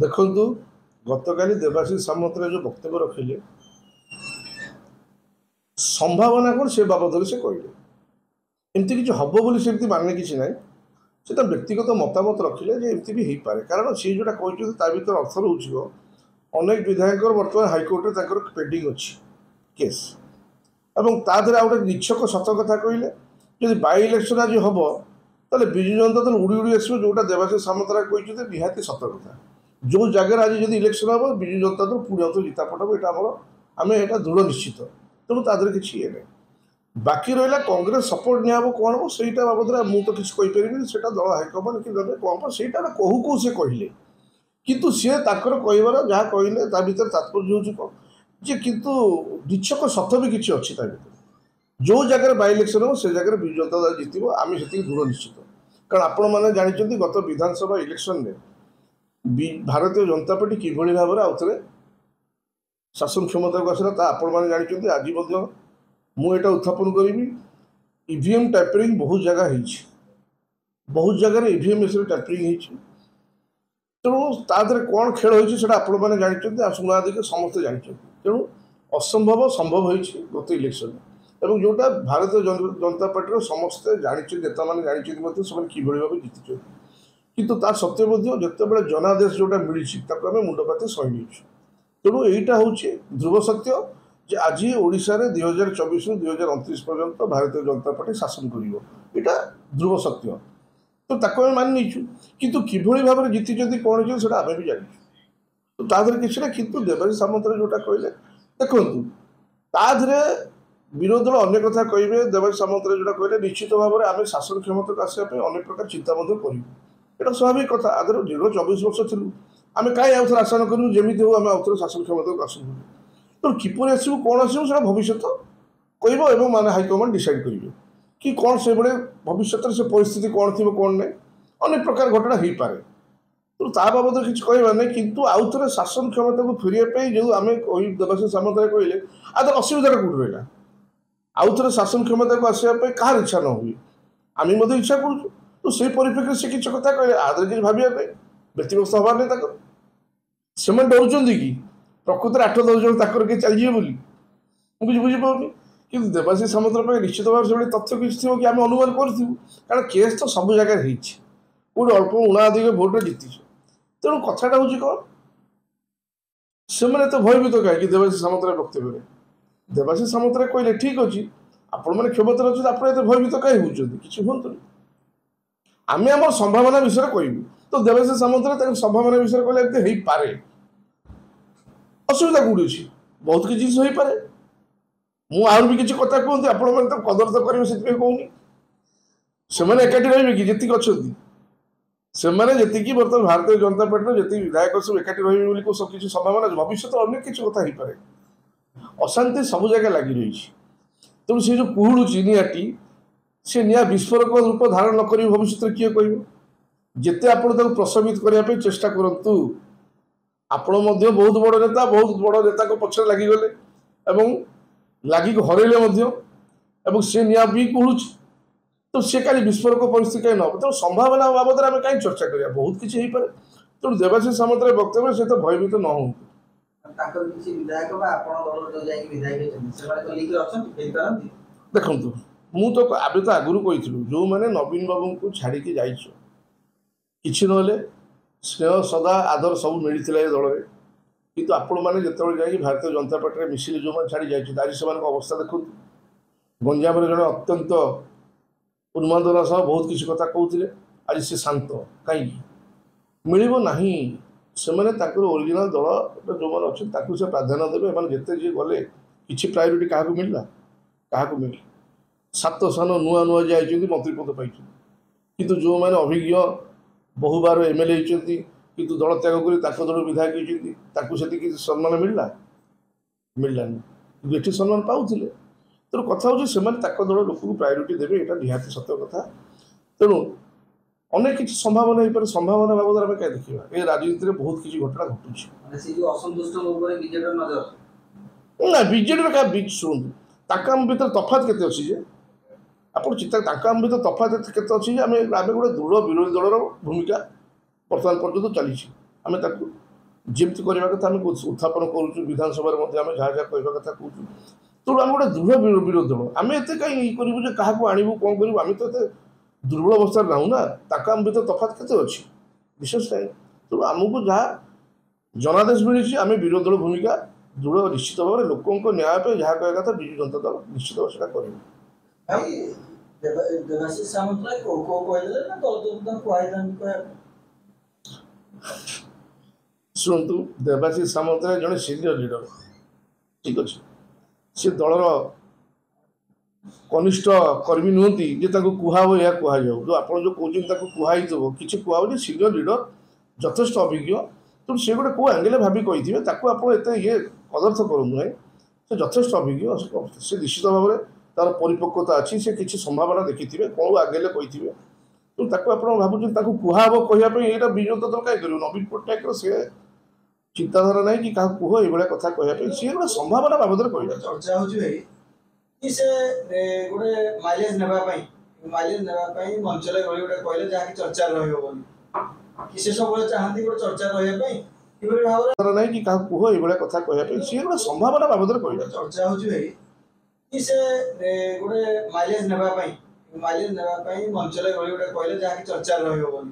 ଦେଖନ୍ତୁ ଗତକାଲି ଦେବାଶିଷ ସାମନ୍ତରାୟ ଯେଉଁ ବକ୍ତବ୍ୟ ରଖିଲେ ସମ୍ଭାବନା କ'ଣ ସେ ବାବଦରେ ସେ କହିଲେ ଏମିତି କିଛି ହେବ ବୋଲି ସେମିତି ମାନେ କିଛି ନାହିଁ। ସେ ତା ବ୍ୟକ୍ତିଗତ ମତାମତ ରଖିଲେ ଯେ ଏମିତି ବି ହେଇପାରେ, କାରଣ ସିଏ ଯେଉଁଟା କହିଛନ୍ତି ତା ଭିତରେ ଅର୍ଥ ରହୁଛି ଅନେକ ବିଧାୟକଙ୍କର ବର୍ତ୍ତମାନ ହାଇକୋର୍ଟରେ ତାଙ୍କର ପେଣ୍ଡିଂ ଅଛି କେସ୍, ଏବଂ ତା ଦେହରେ ଆଉ ଗୋଟେ ନିଚ୍ଛକ ସତ କଥା କହିଲେ ଯଦି ବାଇ ଇଲେକ୍ସନ୍ ଆଜି ହେବ ତାହେଲେ ବିଜୁ ଜନତା ଦଳ ଉଡ଼ି ଉଡ଼ି ଆସିବ, ଯେଉଁଟା ଦେବାଶିଷ ସାମନ୍ତରାୟ କହିଛନ୍ତି ନିହାତି ସତ କଥା। ଯେଉଁ ଜାଗାରେ ଆଜି ଯଦି ଇଲେକ୍ସନ୍ ହେବ ବିଜୁ ଜନତା ଦଳ ପୁଣି ଆଉ ଜିତା ପଟାବ, ଏଇଟା ଆମେ ଏଇଟା ଦୃଢ଼ ନିଶ୍ଚିତ। ତେଣୁ ତା ଦେହରେ କିଛି ଇଏ ନାହିଁ। ବାକି ରହିଲା କଂଗ୍ରେସ ସପୋର୍ଟ ନିଆହେବ କ'ଣ ହେବ ସେଇଟା ବାବଦରେ ମୁଁ ତ କିଛି କହିପାରିବିନି, ସେଇଟା ଦଳ ହାଇକମାଣ୍ଡ କି ଦେବେ କ'ଣ ହେବ ସେଇଟା କହୁ ସେ କହିଲେ। କିନ୍ତୁ ସିଏ ତାଙ୍କର କହିବାର ଯାହା କହିଲେ ତା ଭିତରେ ତାତ୍ପର୍ଯ୍ୟ ହେଉଛି କ'ଣ ଯେ କିନ୍ତୁ ନିଚ୍ଛକ ସତ ବି କିଛି ଅଛି ତା ଭିତରେ। ଯେଉଁ ଜାଗାରେ ବାଇ ଇଲେକ୍ସନ୍ ହେବ ସେ ଜାଗାରେ ବିଜୁ ଜନତା ଦଳ ଜିତିବ, ଆମେ ସେତିକି ଦୃଢ଼ ନିଶ୍ଚିତ। କାରଣ ଆପଣମାନେ ଜାଣିଛନ୍ତି ଗତ ବିଧାନସଭା ଇଲେକ୍ସନରେ ଭାରତୀୟ ଜନତା ପାର୍ଟି କିଭଳି ଭାବରେ ଆଉ ଥରେ ଶାସନ କ୍ଷମତାକୁ ଆସିଲା ତା ଆପଣମାନେ ଜାଣିଛନ୍ତି। ଆଜି ମଧ୍ୟ ମୁଁ ଏଇଟା ଉତ୍ଥାପନ କରିବି, ଇଭିଏମ୍ ଟ୍ୟାମ୍ପରିଂ ବହୁତ ଜାଗା ହେଇଛି, ବହୁତ ଜାଗାରେ ଇଭିଏମ୍ ଏସରେ ଟ୍ୟାମ୍ପରିଂ ହେଇଛି। ତେଣୁ ତା ଦେହରେ କ'ଣ ଖେଳ ହେଇଛି ସେଇଟା ଆପଣମାନେ ଜାଣିଛନ୍ତି, ଆଉ ଶୁଣାଦିକେ ସମସ୍ତେ ଜାଣିଛନ୍ତି। ତେଣୁ ଅସମ୍ଭବ ସମ୍ଭବ ହେଇଛି ଗତ ଇଲେକ୍ସନରେ, ଏବଂ ଯେଉଁଟା ଭାରତୀୟ ଜନତା ପାର୍ଟିର ସମସ୍ତେ ଜାଣିଛନ୍ତି, ନେତାମାନେ ଜାଣିଛନ୍ତି ମଧ୍ୟ ସେମାନେ କିଭଳି ଭାବେ ଜିତିଛନ୍ତି। କିନ୍ତୁ ତା ସତ୍ତ୍ୱେ ମଧ୍ୟ ଯେତେବେଳେ ଜନାଦେଶ ଯେଉଁଟା ମିଳିଛି ତାକୁ ଆମେ ମୁଣ୍ଡ ପାତି ସହି ନେଇଛୁ। ତେଣୁ ଏଇଟା ହେଉଛି ଧ୍ରୁବ ସତ୍ୟ ଯେ ଆଜି ଓଡ଼ିଶାରେ 2024ରୁ 2029 ପର୍ଯ୍ୟନ୍ତ ଭାରତୀୟ ଜନତା ପାର୍ଟି ଶାସନ କରିବ, ଏଇଟା ଧ୍ରୁବ ସତ୍ୟ। ତ ତାକୁ ଆମେ ମାନି ନେଇଛୁ, କିନ୍ତୁ କିଭଳି ଭାବରେ ଜିତିଛନ୍ତି କ'ଣ ହେଇଛନ୍ତି ସେଇଟା ଆମେ ବି ଜାଣିଛୁ। ତ ତା ଦେହରେ କିଛି ନାହିଁ। କିନ୍ତୁ ଦେବାଶିଷ ସାମନ୍ତରାୟ ଯେଉଁଟା କହିଲେ ଦେଖନ୍ତୁ ତା ଦେହରେ ବିରୋଧୀ ଦଳ ଅନେକ କଥା କହିବେ। ଦେବାଶିଷ ସାମନ୍ତରାୟ ଯେଉଁଟା କହିଲେ ନିଶ୍ଚିତ ଭାବରେ ଆମେ ଶାସନ କ୍ଷମତାକୁ ଆସିବା ପାଇଁ ଅନେକ ପ୍ରକାର ଚିନ୍ତା ମଧ୍ୟ କରିବୁ, ଏଇଟା ସ୍ୱାଭାବିକ କଥା। ଆଗରୁ ଦୀର୍ଘ 24 ବର୍ଷ ଥିଲୁ, ଆମେ କାହିଁ ଆଉ ଥରେ ଆଶା ନ କରିବୁ ଯେମିତି ହେଉ ଆମେ ଆଉ ଥରେ ଶାସନ କ୍ଷମତାକୁ ଆସିବୁ। ତେଣୁ କିପରି ଆସିବୁ କ'ଣ ଆସିବୁ ସେଇଟା ଭବିଷ୍ୟତ କହିବ, ଏବଂ ମାନେ ହାଇକମାଣ୍ଡ ଡିସାଇଡ଼ କରିବେ କି କ'ଣ ସେଭଳି ଭବିଷ୍ୟତରେ ସେ ପରିସ୍ଥିତି କ'ଣ ଥିବ କ'ଣ ନାହିଁ, ଅନେକ ପ୍ରକାର ଘଟଣା ହେଇପାରେ। ତେଣୁ ତା ବାବଦରେ କିଛି କହିବାର ନାହିଁ। କିନ୍ତୁ ଆଉ ଥରେ ଶାସନ କ୍ଷମତାକୁ ଫେରିବା ପାଇଁ ଯେଉଁ ଆମେ ଦେବାଶିଷ ସାମନ୍ତରାୟ କହିଲେ ଆଦର ଅସୁବିଧାଟା କେଉଁଠି ରହିଲା? ଆଉ ଥରେ ଶାସନ କ୍ଷମତାକୁ ଆସିବା ପାଇଁ କାହାର ଇଚ୍ଛା ନ ହୁଏ, ଆମେ ମଧ୍ୟ ଇଚ୍ଛା କରୁଛୁ। ତ ସେଇ ପରିପ୍ରେକ୍ଷୀରେ ସେ କିଛି କଥା କହିଲେ ଆଦରେ କିଛି ଭାବିବା ପାଇଁ ବ୍ୟତିବ୍ୟସ୍ତ ହେବାର ନାହିଁ। ତାଙ୍କର ସେମାନେ ଡରୁଛନ୍ତି କି ପ୍ରକୃତରେ 8-10 ଜଣ ତାଙ୍କର କିଏ ଚାଲିଯିବେ ବୋଲି? ମୁଁ କିଛି ବୁଝିପାରୁନି। କିନ୍ତୁ ଦେବାଶିଷ ସାମନ୍ତରାୟ ପାଇଁ ନିଶ୍ଚିତ ଭାବରେ ସେଭଳି ତଥ୍ୟ କିଛି ଥିବ କି ଆମେ ଅନୁମାନ କରିଥିବୁ, କାରଣ କେସ୍ ତ ସବୁ ଜାଗାରେ ହେଇଛି, କେଉଁଠି ଅଳ୍ପ ଉଣାଧିକ ଭୋଟରେ ଜିତିଛୁ। ତେଣୁ କଥାଟା ହେଉଛି କ'ଣ ସେମାନେ ଏତେ ଭୟଭୀତ କାହିଁକି ଦେବାଶିଷ ସାମନ୍ତରାୟ ବକ୍ତବ୍ୟରେ? ଦେବାଶିଷ ସାମନ୍ତରାୟ କହିଲେ ଠିକ୍ ଅଛି, ଆପଣମାନେ କ୍ଷମତାରେ ଅଛନ୍ତି, ଆପଣ ଏତେ ଭୟଭୀତ କାହିଁ ହେଉଛନ୍ତି? କିଛି ହୁଅନ୍ତୁନି, ଆମେ ଆମର ସମ୍ଭାବନା ବିଷୟରେ କହିବୁ। ତ ଦେବାଶିଷ ସାମନ୍ତରାୟ ତାଙ୍କ ସମ୍ଭାବନା ବିଷୟରେ କହିଲେ ଏମିତି ହେଇପାରେ, ଅସୁବିଧା କେଉଁଠି ଅଛି? ବହୁତ କିଛି ଜିନିଷ ହେଇପାରେ। ମୁଁ ଆହୁରି ବି କିଛି କଥା କୁହନ୍ତି, ଆପଣମାନେ ତ କଦର୍ଥ କରିବେ, ସେଥିପାଇଁ କହୁନି। ସେମାନେ ଏକାଠି ରହିବେ କି ଯେତିକି ଅଛନ୍ତି? ସେମାନେ ଯେତିକି ବର୍ତ୍ତମାନ ଭାରତୀୟ ଜନତା ପାର୍ଟିର ଯେତିକି ବିଧାୟକ ସବୁ ଏକାଠି ରହିବେ ବୋଲି କିଛି ସମ୍ଭାବନା ଅଛି? ଭବିଷ୍ୟତରେ ଅନେକ କିଛି କଥା ହେଇପାରେ। ଅଶାନ୍ତି ସବୁ ଜାଗା ଲାଗି ରହିଛି। ତେଣୁ ସେ ଯେଉଁ କୁହୁଳୁଛି ନିଆଁଟି, ସେ ନିଆଁ ବିସ୍ଫୋରକ ରୂପ ଧାରଣ ନ କରିବ ଭବିଷ୍ୟତରେ କିଏ କହିବ? ଯେତେ ଆପଣ ତାକୁ ପ୍ରଶମିତ କରିବା ପାଇଁ ଚେଷ୍ଟା କରନ୍ତୁ, ଆପଣ ମଧ୍ୟ ବହୁତ ବଡ଼ ନେତା, ବହୁତ ବଡ଼ ନେତାଙ୍କ ପଛରେ ଲାଗିଗଲେ ଏବଂ ଲାଗିକି ହରେଇଲେ ମଧ୍ୟ, ଏବଂ ସେ ନିଆଁ ବି କୁହୁଳୁଛି। ତ ସେ କାଲି ବିସ୍ଫୋରକ ପରିସ୍ଥିତି କାହିଁ ନ ହେବ? ତେଣୁ ସମ୍ଭାବନା ବାବଦରେ ଆମେ କାହିଁ ଚର୍ଚ୍ଚା କରିବା? ବହୁତ କିଛି ହେଇପାରେ। ତେଣୁ ଦେବାଶିଷ ସାମନ୍ତରାୟ ବକ୍ତବ୍ୟ ସେ ତ ଭୟଭୀତ ନ ହୁଅନ୍ତୁ। ଦେଖନ୍ତୁ ମୁଁ ତ ଆମେ ତ ଆଗରୁ କହିଥିଲୁ, ଯେଉଁମାନେ ନବୀନ ବାବୁଙ୍କୁ ଛାଡ଼ିକି ଯାଇଛୁ, କିଛି ନହେଲେ ସ୍ନେହ ସଦା ଆଦର ସବୁ ମିଳିଥିଲା ଏ ଦଳରେ, କିନ୍ତୁ ଆପଣମାନେ ଯେତେବେଳେ ଯାଇକି ଭାରତୀୟ ଜନତା ପାର୍ଟିରେ ମିଶିଲେ, ଯେଉଁମାନେ ଛାଡ଼ି ଯାଇଛନ୍ତି ଆଜି ସେମାନଙ୍କ ଅବସ୍ଥା ଦେଖନ୍ତୁ। ଗଞ୍ଜାମରେ ଜଣେ ଅତ୍ୟନ୍ତ ଉନ୍ମାଦନା ସହ ବହୁତ କିଛି କଥା କହୁଥିଲେ, ଆଜି ସେ ଶାନ୍ତ। କାହିଁକି? ମିଳିବ ନାହିଁ। ସେମାନେ ତାଙ୍କର ଓରିଜିନାଲ ଦଳ ଯେଉଁମାନେ ଅଛନ୍ତି ତାକୁ ସେ ପ୍ରାଧାନ୍ୟ ଦେବେ। ଏମାନେ ଯେତେ ଯିଏ ଗଲେ କିଛି ପ୍ରାୟୋରିଟି କାହାକୁ ମିଳିଲା? କାହାକୁ ମିଳିଲା? 7 ସ୍ଥାନ ନୂଆ ନୂଆ ଯିଏ ଯାଇଛନ୍ତି ମନ୍ତ୍ରୀ ପଦ ପାଇଛନ୍ତି, କିନ୍ତୁ ଯେଉଁମାନେ ଅଭିଜ୍ଞ ବହୁବାର MLA ହେଇଛନ୍ତି କିନ୍ତୁ ଦଳ ତ୍ୟାଗ କରି ତାଙ୍କ ଦଳ ବିଧାୟକ ହେଇଛନ୍ତି ତାକୁ ସେତିକି ସମ୍ମାନ ମିଳିଲା? ମିଳିଲାନି। କିନ୍ତୁ ଏଠି ସମ୍ମାନ ପାଉଥିଲେ। ତେଣୁ କଥା ହେଉଛି ସେମାନେ ତାଙ୍କ ଦଳ ଲୋକଙ୍କୁ ପ୍ରାୟୋରିଟି ଦେବେ, ଏଇଟା ନିହାତି ସତ୍ୟ କଥା। ତେଣୁ ଅନେକ କିଛି ସମ୍ଭାବନା ହେଇପାରେ। ସମ୍ଭାବନା ବାବଦରେ ଆମେ କାହିଁ ଦେଖିବା? ଏ ରାଜନୀତିରେ ବହୁତ କିଛି ଘଟଣା ଘଟୁଛି। ନା ବିଜେଡିର ଶୁଣନ୍ତୁ, ତାଙ୍କ ଆମ ଭିତରେ ତଫାତ୍ କେତେ ଅଛି ଯେ ଆପଣ ଚିନ୍ତା, ତାଙ୍କ ଆମ ଭିତରେ ତଫାତ୍ କେତେ ଅଛି ଯେ ଆମେ ଗୋଟେ ଦୃଢ଼ ବିରୋଧୀ ଦଳର ଭୂମିକା ବର୍ତ୍ତମାନ ପର୍ଯ୍ୟନ୍ତ ଚାଲିଛି। ଆମେ ତାକୁ ଯେମିତି କରିବା କଥା ଆମେ ଉତ୍ଥାପନ କରୁଛୁ, ବିଧାନସଭାରେ ମଧ୍ୟ ଆମେ ଯାହା ଯାହା କହିବା କଥା କହୁଛୁ। ତେଣୁ ଆମେ ଗୋଟେ ଦୃଢ଼ ବିରୋଧୀ ଦଳ। ଆମେ ଏତେ କାହିଁ ଇଏ କରିବୁ ଯେ କାହାକୁ ଆଣିବୁ କ'ଣ କରିବୁ? ଆମେ ତ ଏତେ ଦୁର୍ବଳ ଅବସ୍ଥାରେ ନାହୁଁ ନା। ତାକୁ ଆମ ଭିତରେ ତଫାତ୍ କେତେ ଅଛି? ବିଶେଷ ନାହିଁ। ତେଣୁ ଆମକୁ ଯାହା ଜନାଦେଶ ମିଳିଛି ଆମେ ବିରୋଧୀ ଦଳ ଭୂମିକା ଦୃଢ଼ ନିଶ୍ଚିତ ଭାବରେ ଲୋକଙ୍କ ନ୍ୟାୟ ପାଇଁ ଯାହା କହିବା କଥା ବିଜୁ ଜନତା ଦଳ ନିଶ୍ଚିତ ଭାବରେ ସେଟା କରିବୁ। ଭାଇ ଦେବାଶିଷ ସାମନ୍ତରାୟ କୋଉ କହିଦେଲେ ନା ଦଳ କୁହାଇଥାନ୍ତି? ଶୁଣନ୍ତୁ, ଦେବାଶିଷ ସାମନ୍ତରାୟ ଜଣେ ସିନିୟର ଲିଡର, ଠିକ୍ ଅଛି। ସେ ଦଳର କନିଷ୍ଠ କର୍ମୀ ନୁହନ୍ତି ଯେ ତାଙ୍କୁ କୁହାହବ ଏହା କୁହାଯାଉ। ଯେଉଁ ଆପଣ ଯେଉଁ କହୁଛନ୍ତି ତାକୁ କୁହାହେଇଥିବ, କିଛି କୁହାହେବନି। ସିନିୟର ଲିଡର, ଯଥେଷ୍ଟ ଅଭିଜ୍ଞ। ତେଣୁ ସେ ଗୋଟେ କେଉଁ ଆଙ୍ଗେଲ ଭାବି କହିଥିବେ, ତାକୁ ଆପଣ ଏତେ କଦର୍ଥ କରନ୍ତୁ ନାହିଁ। ସେ ଯଥେଷ୍ଟ ଅଭିଜ୍ଞ, ସେ ନିଶ୍ଚିତ ଭାବରେ ତାର ପରିପକ୍ୱତା ଅଛି। ସେ କିଛି ସମ୍ଭାବନା ଦେଖିଥିବେ, କେଉଁ ଆଙ୍ଗେଲେ କହିଥିବେ। ତେଣୁ ତାକୁ ଆପଣ ଭାବୁଛନ୍ତି ତାକୁ କୁହାହବ କହିବା ପାଇଁ, ଏଇଟା ବିଜୁ ଜନତା ଦଳ କାହିଁ କରିବ? ନବୀନ ପଟ୍ଟନାୟକର ସେ ଚିନ୍ତାଧାରା ନାହିଁ କି କାହାକୁ କୁହ ଏଇଭଳିଆ କଥା କହିବା ପାଇଁ। ସିଏ ଗୋଟେ ସମ୍ଭାବନା ବାବଦରେ କହିଲେ। ଚର୍ଚ୍ଚା ହେଉଛି ଭାଇ କି ସେ ଗୋଟେ ମାଇଲେଜ ନେବା ପାଇଁ ମଞ୍ଚରେ ଗଳି ଗୋଟେ କହିଲେ ଯାହାକି ଚର୍ଚ୍ଚାରେ ରହିବ ବୋଲି, କି ସେ ସବୁବେଳେ ଚାହାନ୍ତି ଗୋଟେ ଚର୍ଚ୍ଚାରେ ରହିବା ପାଇଁ କିଭଳି ଭାବରେ ନାହିଁ କି କାହାକୁ କୁହ ଏଇଭଳିଆ କଥା କହିବା ପାଇଁ। ସିଏ ଗୋଟେ ସମ୍ଭାବନା ବାବଦରେ କହିଲେ। ଚର୍ଚ୍ଚା ହେଉଛି ଭାଇ କି ସେ ଗୋଟେ ମାଇଲେଜ ନେବା ପାଇଁ ମଞ୍ଚରେ ଗଳି ଗୋଟେ କହିଲେ ଯାହାକି ଚର୍ଚ୍ଚାରେ ରହିବ ବୋଲି,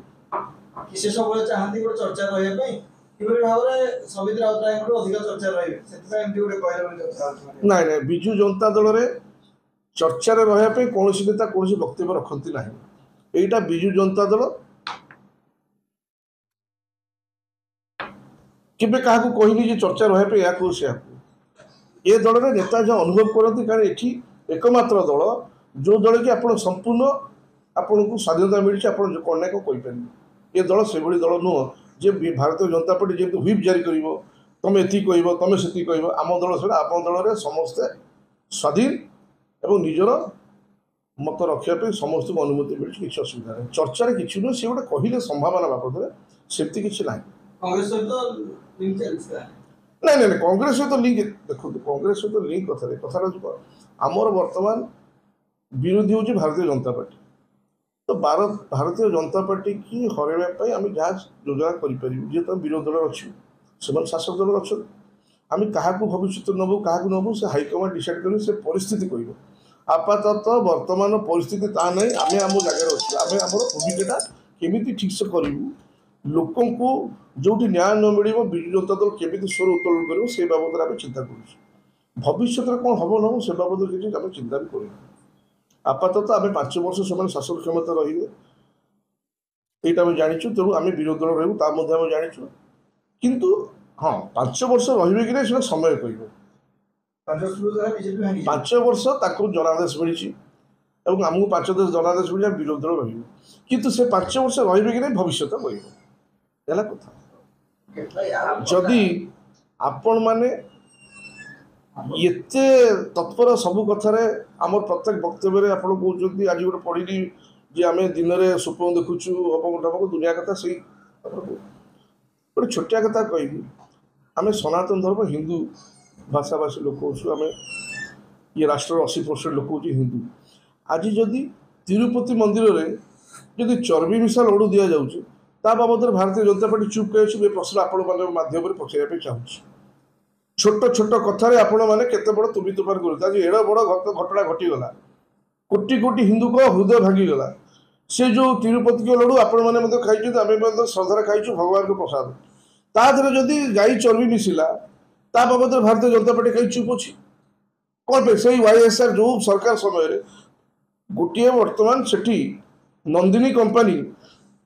କି ସେ ସବୁବେଳେ ଚାହାନ୍ତି ଗୋଟେ ଚର୍ଚ୍ଚାରେ ରହିବା ପାଇଁ କିଭଳି ଭାବରେ ସମିତ୍ରି ରାଉତରାୟଙ୍କଠୁ ଅଧିକ ଚର୍ଚ୍ଚାରେ ରହିବେ, ସେଥିପାଇଁ ଏମିତି ଗୋଟେ କହିଲେ ବୋଲି ଚର୍ଚ୍ଚା ହେଉଛି। ନାଇଁ ନାଇଁ, ବିଜୁ ଜନତା ଦଳରେ ଚର୍ଚ୍ଚାରେ ରହିବା ପାଇଁ କୌଣସି ନେତା କୌଣସି ବକ୍ତବ୍ୟ ରଖନ୍ତି ନାହିଁ। ଏଇଟା ବିଜୁ ଜନତା ଦଳ କେବେ କାହାକୁ କହିନି ଯେ ଚର୍ଚ୍ଚା ରହିବା ପାଇଁ ଏହାକୁ ସେହାକୁ। ଏ ଦଳରେ ନେତା ଯାହା ଅନୁଭବ କରନ୍ତି, କାରଣ ଏଠି ଏକମାତ୍ର ଦଳ ଯେଉଁ ଦଳ କି ଆପଣ ସମ୍ପୂର୍ଣ୍ଣ ଆପଣଙ୍କୁ ସ୍ୱାଧୀନତା ମିଳିଛି, ଆପଣ କ'ଣ ନା କ'ଣ କହିପାରିବେ। ଏ ଦଳ ସେଭଳି ଦଳ ନୁହଁ ଯେ ଭାରତୀୟ ଜନତା ପାର୍ଟି ଯେମିତି ହୁଇପ୍ ଜାରି କରିବ, ତମେ ଏତିକି କହିବ, ତମେ ସେତିକି କହିବ। ଆମ ଦଳ ସେଇଟା, ଆମ ଦଳରେ ସମସ୍ତେ ସ୍ୱାଧୀନ ଏବଂ ନିଜର ମତ ରଖିବା ପାଇଁ ସମସ୍ତଙ୍କୁ ଅନୁମତି ମିଳିଛି, କିଛି ଅସୁବିଧା ନାହିଁ। ଚର୍ଚ୍ଚାରେ କିଛି ନୁହେଁ, ସେ ଗୋଟେ କହିଲେ ସମ୍ଭାବନା ବାବଦରେ, ସେମିତି କିଛି ନାହିଁ। କଂଗ୍ରେସ ସହିତ ନାଇଁ ନାଇଁ ନାଇଁ, କଂଗ୍ରେସ ସହିତ ଲିଙ୍କ ଦେଖନ୍ତୁ, କଂଗ୍ରେସ ସହିତ ଲିଙ୍କ କଥାଟା ହେଉଛି କ'ଣ, ଆମର ବର୍ତ୍ତମାନ ବିରୋଧୀ ହେଉଛି ଭାରତୀୟ ଜନତା ପାର୍ଟି। ତ ଭାରତୀୟ ଜନତା ପାର୍ଟି କି ହରାଇବା ପାଇଁ ଆମେ ଯାହା ଯୋଜନା କରିପାରିବୁ, ଯେହେତୁ ଆମେ ବିରୋଧୀ ଦଳରେ ଅଛୁ, ସେମାନେ ଶାସକ ଦଳରେ ଅଛନ୍ତି। ଆମେ କାହାକୁ ଭବିଷ୍ୟତରେ ନେବୁ, କାହାକୁ ନେବୁ, ସେ ହାଇକମାଣ୍ଡ ଡିସାଇଡ୍ କରିବେ, ସେ ପରିସ୍ଥିତି କହିବ। ଆପାତତଃ ବର୍ତ୍ତମାନ ପରିସ୍ଥିତି ତାହା ନାହିଁ। ଆମେ ଆମ ଜାଗାରେ ଅଛୁ। ଆମେ ଆମର ଭୂମିକାଟା କେମିତି ଠିକ୍ସେ କରିବୁ, ଲୋକଙ୍କୁ ଯେଉଁଠି ନ୍ୟାୟ ନ ମିଳିବ ବିଜୁ ଜନତା ଦଳ କେମିତି ସ୍ୱର ଉତ୍ତୋଳନ କରିବ, ସେ ବାବଦରେ ଆମେ ଚିନ୍ତା କରୁଛୁ। ଭବିଷ୍ୟତରେ କ'ଣ ହେବ ନ ହେବ ସେ ବାବଦରେ କିଛି ଆମେ ଚିନ୍ତା ବି କରିବୁ। ଆପାତତଃ ଆମେ 5 ବର୍ଷ ସେମାନେ ଶାସନ କ୍ଷମତା ରହିବେ, ଏଇଟା ଆମେ ଜାଣିଛୁ। ତେଣୁ ଆମେ ବିରୋଧୀ ଦଳ ରହିବୁ, ତା ମଧ୍ୟ ଆମେ ଜାଣିଛୁ। କିନ୍ତୁ ହଁ, 5 ବର୍ଷ ରହିବେ କି ନାହିଁ ସେଟା ସମୟ କହିବ। 5 ବର୍ଷ ତାକୁ ଜନାଦେଶ ମିଳିଛି ଏବଂ ଆମକୁ 5 ବର୍ଷ ଜନାଦେଶ ମିଳିଛି, ଆମେ ବିରୋଧୀ ଦଳ ରହିବୁ। କିନ୍ତୁ ସେ 5 ବର୍ଷ ରହିବେ କି ନାହିଁ ଭବିଷ୍ୟତ କହିବ, ହେଲା କଥା। ଯଦି ଆପଣମାନେ ଏତେ ତତ୍ପର ସବୁ କଥାରେ, ଆମର ପ୍ରତ୍ୟେକ ବକ୍ତବ୍ୟରେ ଆପଣ କହୁଛନ୍ତି, ଆଜି ଗୋଟେ ପଢ଼ିଲି ଯେ ଆମେ ଦିନରେ ସ୍ୱପ୍ନ ଦେଖୁଛୁ ଅପଘଟକ ଦୁନିଆ କଥା, ସେଇ ଗୋଟେ ଛୋଟିଆ କଥା କହିବି। ଆମେ ସନାତନ ଧର୍ମ ହିନ୍ଦୁ ଭାଷାଭାଷୀ ଲୋକ ଅଛୁ। ଆମେ ରାଷ୍ଟ୍ରର 80% ଲୋକ ହେଉଛି ହିନ୍ଦୁ। ଆଜି ଯଦି ତିରୁପତି ମନ୍ଦିରରେ ଯଦି ଚର୍ବି ମିଶା ଲଡ଼ୁ ଦିଆଯାଉଛି, ତା ବାବଦରେ ଭାରତୀୟ ଜନତା ପାର୍ଟି ଚୁପ୍ କହିଛି। ଏ ପ୍ରଶ୍ନ ଆପଣମାନଙ୍କ ମାଧ୍ୟମରେ ପଚାରିବା ପାଇଁ ଚାହୁଁଛି। ଛୋଟ ଛୋଟ କଥାରେ ଆପଣମାନେ କେତେ ବଡ଼ ତୁମି ତୁଫାନ କରୁଛନ୍ତି। ଆଜି ଏଡ଼େ ବଡ଼ ଘଟଣା ଘଟିଗଲା, କୋଟି କୋଟି ହିନ୍ଦୁଙ୍କ ହୃଦୟ ଭାଙ୍ଗିଗଲା। ସେ ଯେଉଁ ତିରୁପତିଙ୍କ ଲଡ଼ୁ ଆପଣମାନେ ମଧ୍ୟ ଖାଇଛନ୍ତି, ଆମେ ମଧ୍ୟ ଶ୍ରଦ୍ଧାରେ ଖାଇଛୁ, ଭଗବାନଙ୍କ ପ୍ରସାଦ। ତା ଦେହରେ ଯଦି ଗାଈ ଚର୍ବି ମିଶିଲା, ତା ବାବଦରେ ଭାରତୀୟ ଜନତା ପାର୍ଟି କାହିଁ ଚୁପ୍ ଅଛି? କ'ଣ ପାଇଁ? ସେଇ YSR ଯେଉଁ ସରକାର ସମୟରେ ଗୋଟିଏ ବର୍ତ୍ତମାନ ସେଠି ନନ୍ଦିନୀ କମ୍ପାନୀ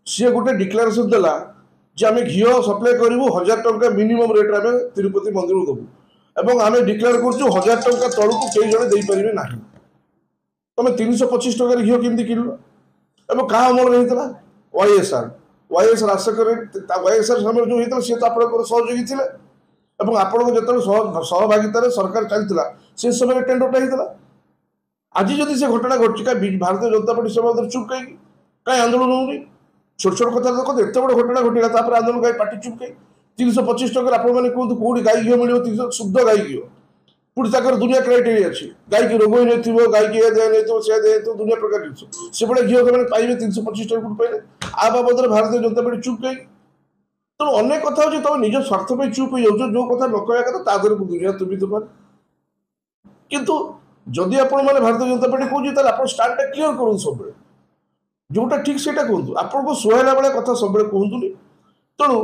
ସିଏ ଗୋଟେ ଡିକ୍ଲାରେସନ୍ ଦେଲା ଯେ ଆମେ ଘିଅ ସପ୍ଲାଏ କରିବୁ 1000 ଟଙ୍କା ମିନିମମ୍ ରେଟ୍ରେ ଆମେ ତିରୁପତି ମନ୍ଦିରକୁ ଦେବୁ, ଏବଂ ଆମେ ଡିକ୍ଲେୟାର କରୁଛୁ 1000 ଟଙ୍କା ତଳକୁ କେହି ଜଣେ ଦେଇପାରିବେ ନାହିଁ। ତମେ 325 ଟଙ୍କାରେ ଘିଅ କେମିତି କିଣିଲ? ଏବଂ କାହା ଅମଳରେ ହେଇଥିଲା? YSR ଆଶକରେ YSR ସମୟରେ ଯେଉଁ ହେଇଥିଲା ସିଏ ତ ଆପଣଙ୍କର ସହଯୋଗୀ ଥିଲେ, ଏବଂ ଆପଣଙ୍କ ଯେତେବେଳେ ସହଭାଗିତାରେ ସରକାର ଚାଲିଥିଲା ସେ ସମୟରେ ଟେଣ୍ଡରଟା ହେଇଥିଲା। ଆଜି ଯଦି ସେ ଘଟଣା ଘଟୁଛି, କାହିଁ ଭାରତୀୟ ଜନତା ପାର୍ଟି ସେ ବାବଦରେ ଚୁପ୍ କାହିଁକି? କାହିଁ ଆନ୍ଦୋଳନ ହେଉନି? ଛୋଟ ଛୋଟ କଥା ଦେଖନ୍ତୁ, ଏତେ ବଡ଼ ଘଟଣା ଘଟିଲା, ତାପରେ ଆନ୍ଦୋଳନ କାହିଁ? ପାର୍ଟି ଚୁପ୍ କାହିଁ? 325 ଟଙ୍କାରେ ଆପଣମାନେ କୁହନ୍ତୁ କେଉଁଠି ଗାଈ ଘିଅ ମିଳିବ? 300 ଶୁଦ୍ଧ ଗାଈ ଘିଅ। ପୁଣି ତାଙ୍କର ଦୁନିଆ କ୍ରାଇଟେରିଆ ଅଛି। ଗାଈକି ରୋଗ ହେଇନଥିବ, ଗାଈକି ଏ ଦିଆଯାଇନଥିବ, ସେ ଦିଆଯାଇଥିବ, ଦୁନିଆ ପ୍ରକାର ଜିନିଷ। ସେଭଳିଆ ଘିଅ ସେମାନେ ପାଇବେ 325 ଟଙ୍କା କୋଉଠୁ ପାଇଲେ? ଆ ବାବଦରେ ଭାରତୀୟ ଜନତା ପାର୍ଟି ଚୁପ୍ କାହିଁକି? ତେଣୁ ଅନେକ କଥା ହେଉଛି ତମେ ନିଜ ସ୍ୱାର୍ଥ ପାଇଁ ଚୁପ୍ ହେଇଯାଉଛ, ଯେଉଁ କଥା ନ କହିବା କଥା ତା ଦେହରେ ଦୁନିଆ ତୁବି ତୁଫାନ। କିନ୍ତୁ ଯଦି ଆପଣମାନେ ଭାରତୀୟ ଜନତା ପାର୍ଟି କହୁଛି ତାହେଲେ ଆପଣ ଷ୍ଟାଣ୍ଡଟା କ୍ଲିୟର କରନ୍ତୁ, ସବୁବେଳେ ଯେଉଁଟା ଠିକ୍ ସେଇଟା କୁହନ୍ତୁ, ଆପଣଙ୍କୁ ସୁହାଇଲା ଭଳିଆ କଥା ସବୁବେଳେ କୁହନ୍ତୁନି। ତେଣୁ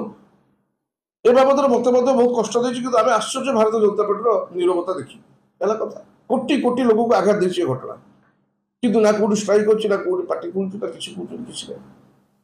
ଏ ବାବଦରେ ମୋତେ ମଧ୍ୟ ବହୁତ କଷ୍ଟ ଦେଇଛି, କିନ୍ତୁ ଆମେ ଆଶ୍ଚର୍ଯ୍ୟ ଭାରତୀୟ ଜନତା ପାର୍ଟିର ନୀରବତା ଦେଖି ହେଲା କଥା। କୋଟି କୋଟି ଲୋକଙ୍କୁ ଆଘାତ ଦେଇଛି ଏ ଘଟଣା, କିନ୍ତୁ ନା କୋଉଠି ଷ୍ଟ୍ରାଇକ୍ ଅଛି, ନା କୋଉଠି ପାର୍ଟି କହୁଛି, ନା କିଛି କହୁଛନ୍ତି, କିଛି ନାହିଁ।